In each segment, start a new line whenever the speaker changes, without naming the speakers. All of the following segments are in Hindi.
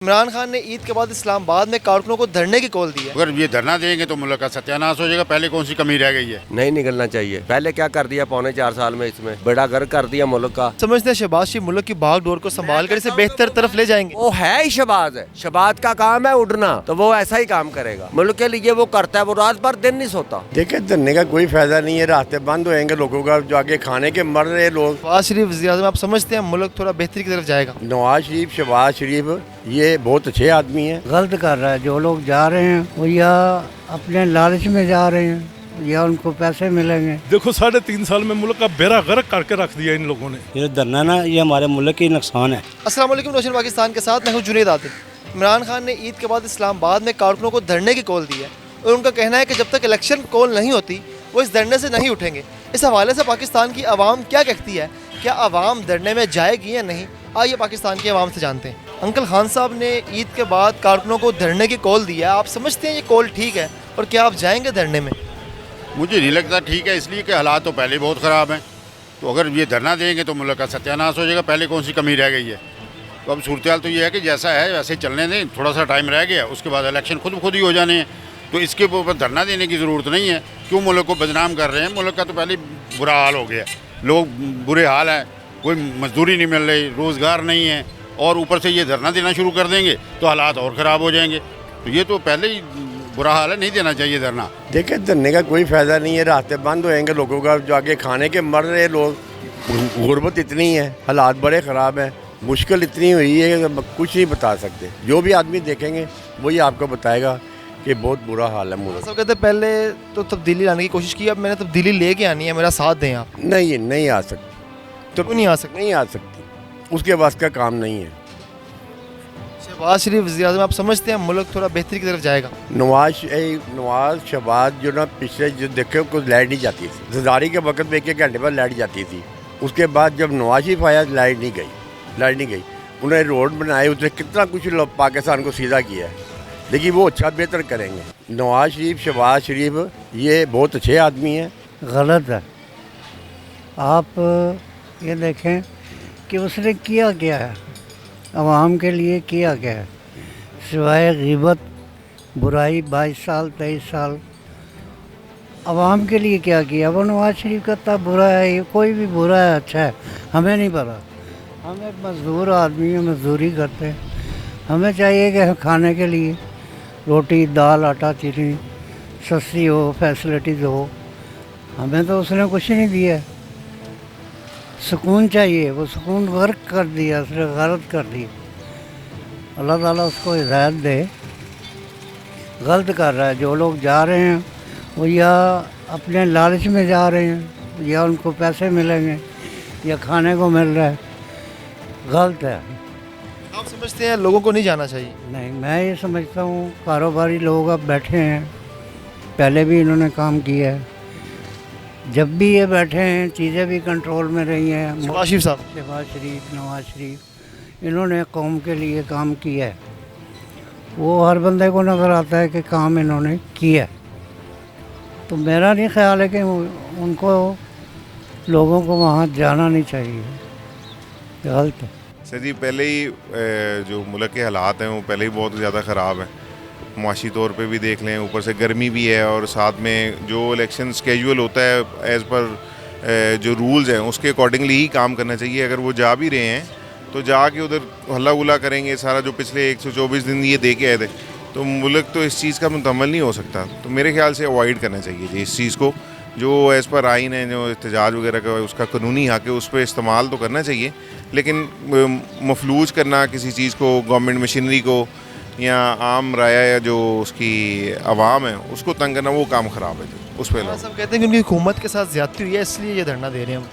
इमरान खान ने ईद के बाद इस्लामाबाद में कारकुनों को धरने की कॉल दी है।
अगर ये धरना देंगे तो मुल्क का सत्यानाश हो जाएगा। पहले कौन सी कमी रह गई है?
नहीं निकलना चाहिए। पहले क्या कर दिया पौने 4 साल में, इसमें बड़ा घर कर दिया मुल्क का।
समझते हैं शहबाज शरीफ मुल्क की भागदौड़ को संभाल कर इसे बेहतर तरफ ले जाएंगे।
वो है ही शहबाज है, शहबाज का काम है उड़ना, तो वो ऐसा ही काम करेगा। मुल्क के लिए वो करता है, वो रात भर दिन नहीं सोता।
देखिए धरने का कोई फायदा नहीं है, रास्ते बंद होएंगे, लोगों का जो आगे खाने के मर रहे लोग।
शहबाज शरीफ वज़ीर-ए-आज़म, आप समझते हैं मुल्क थोड़ा बेहतरी की तरफ जाएगा?
नवाज शरीफ, शहबाज शरीफ ये बहुत अच्छे आदमी हैं।
गलत कर रहा है। जो लोग जा रहे हैं वो या अपने लालच में जा रहे हैं या उनको पैसे मिलेंगे।
देखो 3.5 साल में मुल्क का बेड़ा गर्क करके रख दिया इन लोगों ने।
ये धरना ना, ये हमारे मुल्क की नुकसान है।
अस्सलाम वालेकुम, रोशन पाकिस्तान के साथ मैं हूं जुनैद आतिफ। इमरान खान ने ईद के बाद इस्लामाबाद में कारकुनों को धरने की कॉल दी है और उनका कहना है कि जब तक इलेक्शन कॉल नहीं होती वो इस धरने से नहीं उठेंगे। इस हवाले से पाकिस्तान की आवाम क्या कहती है, क्या आवाम धरने में जाएगी या नहीं, आइए पाकिस्तान की आवाम से जानते हैं। अंकल खान साहब ने ईद के बाद कारकुनों को धरने की कॉल दी है, आप समझते हैं ये कॉल ठीक है और क्या आप जाएंगे धरने में?
मुझे नहीं लगता ठीक है, इसलिए कि हालात तो पहले बहुत ख़राब हैं। तो अगर ये धरना देंगे तो मुल्क का सत्यानाश हो जाएगा। पहले कौन सी कमी रह गई है? तो अब सूरत हाल तो ये है कि जैसा है वैसे चलने दें। थोड़ा सा टाइम रह गया, उसके बाद इलेक्शन खुद ही हो जाने हैं। तो इसके ऊपर धरना देने की ज़रूरत नहीं है। क्यों मुल्क को बदनाम कर रहे हैं? मुल्क का तो पहले बुरा हाल हो गया, लोग बुरे हाल है, कोई मजदूरी नहीं मिल रही, रोज़गार नहीं है, और ऊपर से ये धरना देना शुरू कर देंगे तो हालात और ख़राब हो जाएंगे। तो ये तो पहले ही बुरा हाल है, नहीं देना चाहिए धरना।
देखिए धरने का कोई फायदा नहीं है, रास्ते बंद होएंगे, लोगों का जो आगे खाने के मर रहे लोग। गुर्बत इतनी है, हालात बड़े ख़राब हैं, मुश्किल इतनी हुई है कि कुछ नहीं बता सकते। जो भी आदमी देखेंगे वही आपको बताएगा कि बहुत बुरा हाल है मुल्क।
सब कहते हैं पहले तो तब्दीली लाने की कोशिश की, अब मैंने तब्दीली लेके आनी है, मेरा साथ दें आप।
नहीं आ सकती।
तो क्यों नहीं आ सकते?
नहीं आ सकती, उसके पास का काम नहीं है।
शहबाज शरीफ वज़ीर-ए-आज़म, आप समझते हैं मुल्क थोड़ा बेहतरी की तरफ जाएगा?
नवाज शहबाज जो ना पिछले जो देखे कुछ लाइट नहीं जाती थी, जरदारी के वक्त में 1 घंटे बाद लाइट जाती थी। उसके बाद जब नवाज शरीफ आया लाइट नहीं गई। उन्होंने रोड बनाए, उसने कितना कुछ पाकिस्तान को सीधा किया है, लेकिन वो अच्छा बेहतर करेंगे। नवाज शरीफ, शहबाज शरीफ ये बहुत अच्छे आदमी हैं।
गलत है। आप ये देखें कि उसने किया क्या है, आवाम के लिए किया क्या है, सिवाय ग़ीबत बुराई। 22 साल 23 साल आवाम के लिए क्या किया? वो नवाज शरीफ का तब बुरा है, ये कोई भी बुरा है अच्छा है हमें नहीं पता। हम एक मज़दूर आदमी हैं, मजदूरी करते हैं, हमें चाहिए कि खाने के लिए रोटी दाल आटा चीनी सस्ती हो, फैसिलिटीज़ हो। हमें तो उसने कुछ नहीं दिया है। सुकून चाहिए, वो सुकून गर्क कर दिया, उसने गलत कर दी। अल्लाह ताला उसको हिदायत दे। गलत कर रहा है। जो लोग जा रहे हैं वो या अपने लालच में जा रहे हैं या उनको पैसे मिलेंगे या खाने को मिल रहा है, गलत है।
आप समझते हैं लोगों को नहीं जाना चाहिए?
नहीं, मैं ये समझता हूँ कारोबारी लोग अब बैठे हैं, पहले भी इन्होंने काम किया है, जब भी ये बैठे हैं चीज़ें भी कंट्रोल में रही हैं।
शहबाज शरीफ साहब,
शहबाज शरीफ, नवाज शरीफ, इन्होंने कौम के लिए काम किया है। वो हर बंदे को नज़र आता है कि काम इन्होंने किया है। तो मेरा नहीं ख्याल है कि उनको लोगों को वहाँ जाना नहीं चाहिए, गलत है।
सर जी, पहले ही जो मुल्क के हालात हैं वो पहले ही बहुत ज़्यादा ख़राब हैं। मुआशी तौर पे भी देख लें, ऊपर से गर्मी भी है, और साथ में जो इलेक्शन स्केजुअल होता है एज़ पर जो रूल्स हैं उसके अकॉर्डिंगली ही काम करना चाहिए। अगर वो जा भी रहे हैं तो जाके उधर हल्ला गुला करेंगे सारा, जो पिछले 124 दिन ये दे के आए थे, तो मुल्क तो इस चीज़ का मुकम्मल नहीं हो सकता। तो मेरे ख्याल से अवॉइड करना चाहिए जी इस चीज़ को। जो एज़ पर आइन है, जो एहतजाज वगैरह का उसका कानूनी हक है, उस पर इस्तेमाल तो करना चाहिए, लेकिन मफलूज करना किसी चीज़ को, गवर्नमेंट मशीनरी को या आम राया या जो उसकी आवाम है उसको तंग करना, वो काम ख़राब है जी। उस पर
सब कहते हैं कि उनकी हुकूमत के साथ ज़्यादती हुई है इसलिए ये धरना दे रहे हैं हम।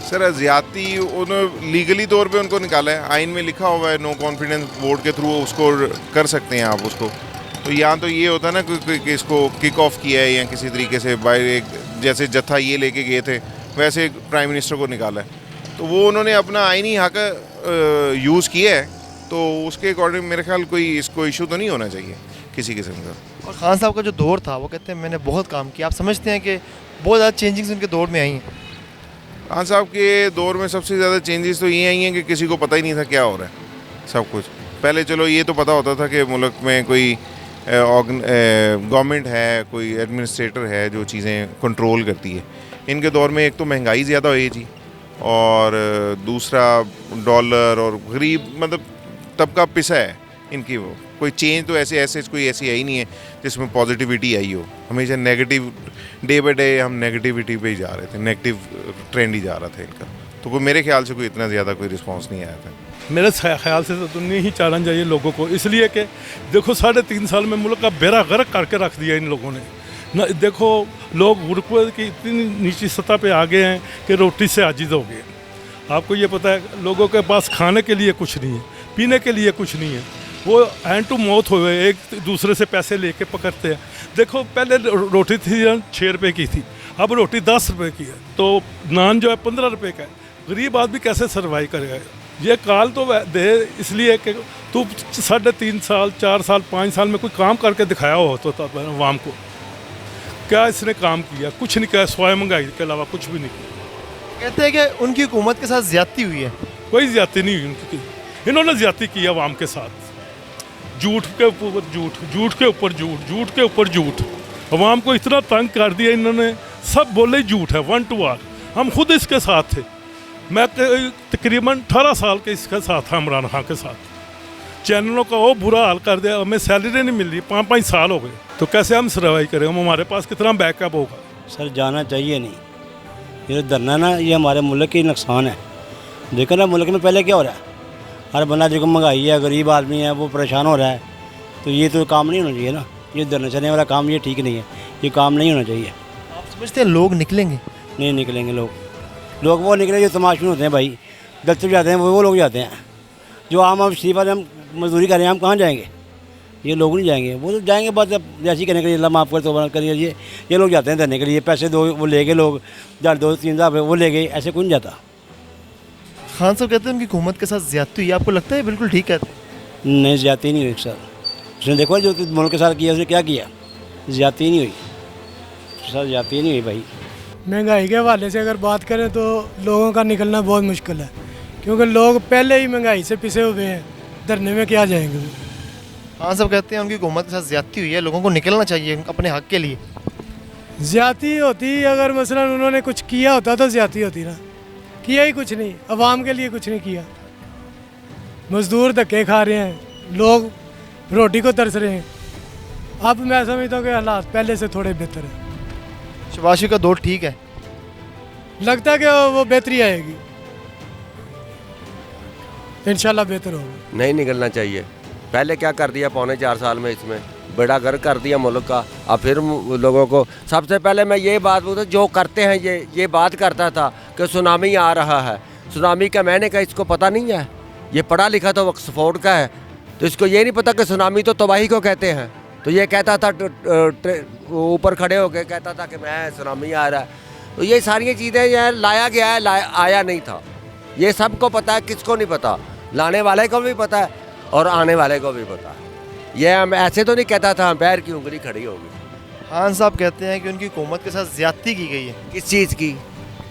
सर, ज़्यादती उन्होंने लीगली तौर पे उनको निकाला है, आइन में लिखा हुआ है नो कॉन्फिडेंस वोट के थ्रू उसको कर सकते हैं आप उसको। तो यहाँ तो ये होता है ना कि इसको किक ऑफ किया है या किसी तरीके से बाय एक जैसे जत्था ये लेके गए थे वैसे प्राइम मिनिस्टर को निकाला है। तो वो उन्होंने अपना आइनी हक यूज़ किया है, तो उसके अकॉर्डिंग मेरे ख्याल कोई इसको इशू तो नहीं होना चाहिए किसी किस्म का।
और खान साहब का जो दौर था वो कहते हैं मैंने बहुत काम किया, आप समझते हैं कि बहुत ज़्यादा चेंजिंग्स उनके दौर में आई हैं?
खान साहब के दौर में सबसे ज़्यादा चेंजेस तो ये आई हैं कि किसी को पता ही नहीं था क्या हो रहा है सब कुछ। पहले चलो ये तो पता होता था कि मुल्क में कोई गवर्नमेंट है, कोई एडमिनिस्ट्रेटर है जो चीज़ें कंट्रोल करती है। इनके दौर में एक तो महंगाई ज़्यादा हुई जी, और दूसरा डॉलर, और गरीब मतलब तबका पिसा है इनकी। वो कोई चेंज तो ऐसे कोई ऐसी है ही नहीं है जिसमें पॉजिटिविटी आई हो। हमेशा नेगेटिव, डे बाई डे हम नेगेटिविटी पे ही जा रहे थे, नेगेटिव ट्रेंड ही जा रहा था इनका। तो कोई मेरे ख्याल से कोई इतना ज़्यादा कोई रिस्पॉन्स नहीं आया था।
मेरे ख्याल से तो नहीं ही चाहना चाहिए लोगों को, इसलिए कि देखो 3.5 साल में मुल्क का बेड़ा गर्क करके रख दिया इन लोगों ने ना। देखो लोग गुरकुल की इतनी नीची सतह पे आ गए हैं कि रोटी से आजिज़ हो गए। आपको ये पता है लोगों के पास खाने के लिए कुछ नहीं है, पीने के लिए कुछ नहीं है, वो हैंड टू माउथ हुए, एक दूसरे से पैसे लेके पकड़ते हैं। देखो पहले रोटी थी 6 रुपये की थी, अब रोटी 10 रुपये की है, तो नान जो है 15 रुपये का है। गरीब आदमी कैसे सर्वाइव करेगा? ये काल तो दे इसलिए कि तू 3.5 साल, 4 साल, 5 साल में कोई काम करके दिखाया हो तो आवाम को। क्या इसने काम किया? कुछ नहीं किया, स्वाय महंगाई के अलावा कुछ भी नहीं किया।
कहते हैं कि उनकी हुकूमत के साथ ज्यादती हुई है।
कोई ज्यादती नहीं हुई उनकी, इन्होंने ज्यादती की आवाम के साथ। झूठ के ऊपर झूठ, झूठ के ऊपर झूठ, झूठ के ऊपर झूठ। आवाम को इतना तंग कर दिया इन्होंने, सब बोले ही झूठ है, 1 to 1। हम खुद इसके साथ थे, मैं तकरीबन 18 साल के इसके साथ था, इमरान खान के साथ। चैनलों का वो बुरा हाल कर दिया, हमें सैलरी नहीं मिल रही, 5-5 साल हो गए, तो कैसे हम सर्वाइव करें? हमारे पास कितना बैकअप होगा?
सर जाना चाहिए नहीं, ये धरना ना ये हमारे मुल्क की नुकसान है। देखो ना मुल्क में पहले क्या हो रहा है, हर बंदा जो महंगाई है, गरीब आदमी है, वो परेशान हो रहा है। तो ये तो काम नहीं होना चाहिए ना, ये धरना चलने वाला काम ये ठीक नहीं है, ये काम नहीं होना चाहिए।
आप समझते हैं लोग निकलेंगे?
नहीं निकलेंगे लोग वो निकले जो तमाशे होते हैं भाई, गलत जाते हैं वो लोग जाते हैं। जो आम शरीफ वाले हम मजदूरी करें, हम कहाँ जाएंगे? ये लोग नहीं जाएंगे, वो तो जाएंगे बस जैसी करने के लिए, अल्लाह माफ़ कर तो करिए। ये लोग जाते हैं धरने के लिए, पैसे दो वो ले गए लोग, 2-3 हज़ार वो ले गए, ऐसे कोई नहीं जाता।
खान साहब कहते हैं उनकी हुकूमत के साथ ज्यादती हुई, आपको लगता है बिल्कुल ठीक कहते हैं?
नहीं ज्यादती नहीं हुई सर, उसने देखो जो मुल्क के साथ किया उसने क्या किया, ज्यादती नहीं हुई सर, ज्यादती नहीं हुई भाई।
महंगाई के हवाले से अगर बात करें तो लोगों का निकलना बहुत मुश्किल है, क्योंकि लोग पहले ही महंगाई से पिसे हुए हैं, धरने में क्या जाएंगे वो।
खान साहब कहते हैं उनकी हुकूमत के साथ ज्यादती हुई है, लोगों को निकलना चाहिए अपने हक के लिए।
ज्यादती होती अगर मसलन उन्होंने कुछ किया होता तो ज्यादती होती ना, किया ही कुछ नहीं, आवाम के लिए कुछ नहीं किया। मजदूर धक्के खा रहे हैं, लोग रोटी को तरस रहे हैं। अब मैं समझता हूँ कि हालात पहले से थोड़े बेहतर हैं।
शहबाज शरीफ का दौर ठीक है?
लगता है कि वो बेहतरी आएगी, इंशाल्लाह बेहतर होगा।
नहीं निकलना चाहिए। पहले क्या कर दिया 3.25 साल में, इसमें बड़ा घर कर दिया मुल्क का। अब फिर लोगों को सबसे पहले मैं ये बात बोलता, जो करते हैं ये बात करता था कि सुनामी आ रहा है। सुनामी का मैंने कहा इसको पता नहीं है, ये पढ़ा लिखा तो ऑक्सफोर्ड का है, तो इसको ये नहीं पता कि सुनामी तो तबाही को कहते हैं। तो ये कहता था ऊपर खड़े होकर कहता था कि मैं सुनामी आ रहा है। तो ये सारी चीज़ें यार लाया गया है, आया नहीं था। ये सबको पता है, किसको नहीं पता? लाने वाले को भी पता है और आने वाले को भी पता है। ये हम ऐसे तो नहीं कहता था पैर की उंगली खड़ी होगी।
खान साहब कहते हैं कि उनकी हुकूमत के साथ ज्यादती की गई है।
किस चीज़ की?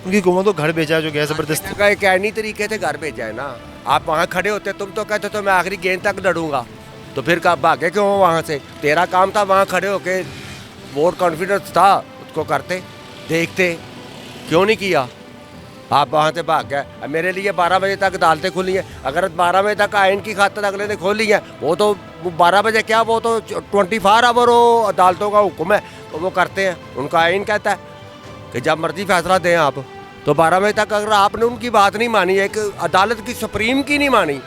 उनकी हुकूमत को घर भेजा है जो गया ज़बरदस्ती।
का एक ऐनी तरीके से घर भेजा है ना। आप वहाँ खड़े होते, तुम तो कहते तो मैं आखिरी गेंद तक लड़ूंगा, तो फिर कब भागे क्यों हो वहाँ से? तेरा काम था वहाँ खड़े होके, वोट कॉन्फिडेंस था, उसको करते देखते, क्यों नहीं किया? आप वहाँ से भाग गए। मेरे लिए 12 बजे तक अदालतें खुली हैं। अगर 12 बजे तक आइन की खातिर अगले ने खोली है, वो तो 12 बजे क्या, वो तो 24 आवर वो अदालतों का हुक्म है, तो वो करते हैं। उनका आइन कहता है कि जब मर्जी फैसला दें आप। तो 12 बजे तक अगर आपने उनकी बात नहीं मानी, एक अदालत की सुप्रीम की नहीं मानी,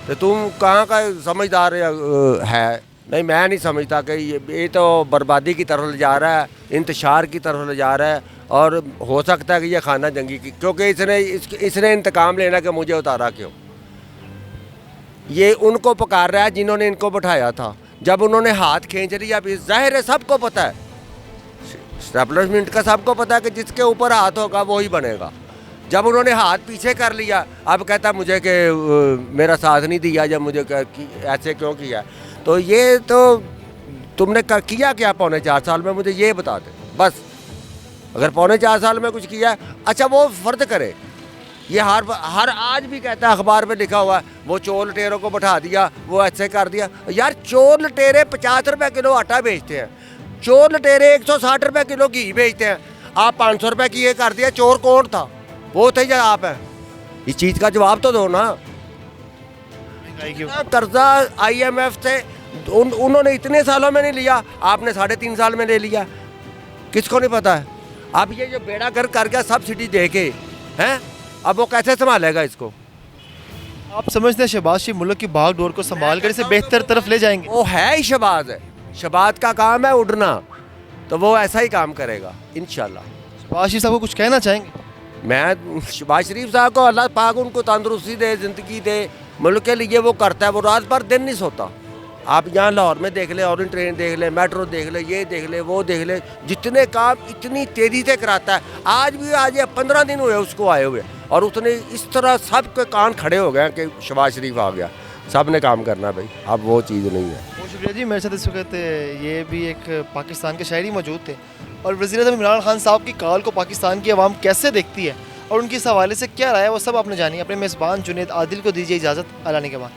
तो तुम कहाँ का समझदार है? नहीं, मैं नहीं समझता कि ये तो बर्बादी की तरफ ले जा रहा है, इंतशार की तरफ ले जा रहा है। और हो सकता है कि ये खाना जंगी की, क्योंकि इसने इंतकाम लेना कि मुझे उतारा क्यों। ये उनको पुकार रहा है जिन्होंने इनको बैठाया था। जब उन्होंने हाथ खींच लिया, अभी जाहिर है सबको पता है, एस्टैब्लिशमेंट का सबको पता है कि जिसके ऊपर हाथ होगा वही बनेगा। जब उन्होंने हाथ पीछे कर लिया, अब कहता मुझे कि मेरा साथ नहीं दिया, जब मुझे ऐसे क्यों किया। तो ये तो तुमने किया क्या 3.25 साल में? मुझे ये बता दे बस। अगर 3.25 साल में कुछ किया, अच्छा वो फ़र्ज करे ये हर आज भी कहता है, अखबार में लिखा हुआ है, वो चोर लटेरों को बैठा दिया, वो ऐसे कर दिया। यार चोर लटेरे 50 रुपये किलो आटा बेचते हैं, चोर लटेरे 160 रुपये किलो घी बेचते हैं, आप 500 रुपये की ये कर दिया। चोर कौन था? वो थे या आप हैं? इस चीज़ का जवाब तो दो ना। कर्जा IMF से उन्होंने इतने सालों में नहीं लिया, आपने 3.5 साल में ले लिया। किसको नहीं पता है? अब ये जो बेड़ा कर गया सब्सिडी दे के, हैं, अब वो कैसे संभालेगा इसको?
आप समझते हैं शहबाज शरीफ मुल्क की भाग दौड़ को संभाल कर इसे बेहतर तरफ ले जाएंगे?
वो है ही शहबाज है, शहबाज का काम है उड़ना, तो वो ऐसा ही काम करेगा इंशाल्लाह।
शहबाज शरीफ साहब को कुछ कहना चाहेंगे?
मैं शहबाज शरीफ साहब को अल्लाह पाक उनको तंदुरुस्ती दे, ज़िंदगी दे, मुल्क के लिए वो करता है। वो रात भर दिन नहीं सोता। आप यहाँ लाहौर में देख ले, ऑरेंज ट्रेन देख ले, मेट्रो देख ले, ये देख ले, वो देख ले, जितने काम इतनी तेज़ी से कराता है। आज ये 15 दिन हुए उसको आए हुए, और उसने इस तरह सब के कान खड़े हो गए कि शहबाज शरीफ आ गया। सब ने काम करना भाई, अब वो चीज़ नहीं है।
बहुत शुक्रिया जी। मेरे साथ इस वक्त ये भी एक पाकिस्तान के शायरी मौजूद थे, और वज़ीर-ए-आज़म इमरान खान साहब की कॉल को पाकिस्तान की आवाम कैसे देखती है और उनकी इस हवाले से क्या राय है, वो सब आपने जानी। अपने मेज़बान जुनैद आदिल को दीजिए इजाज़त। अलाने के बाद।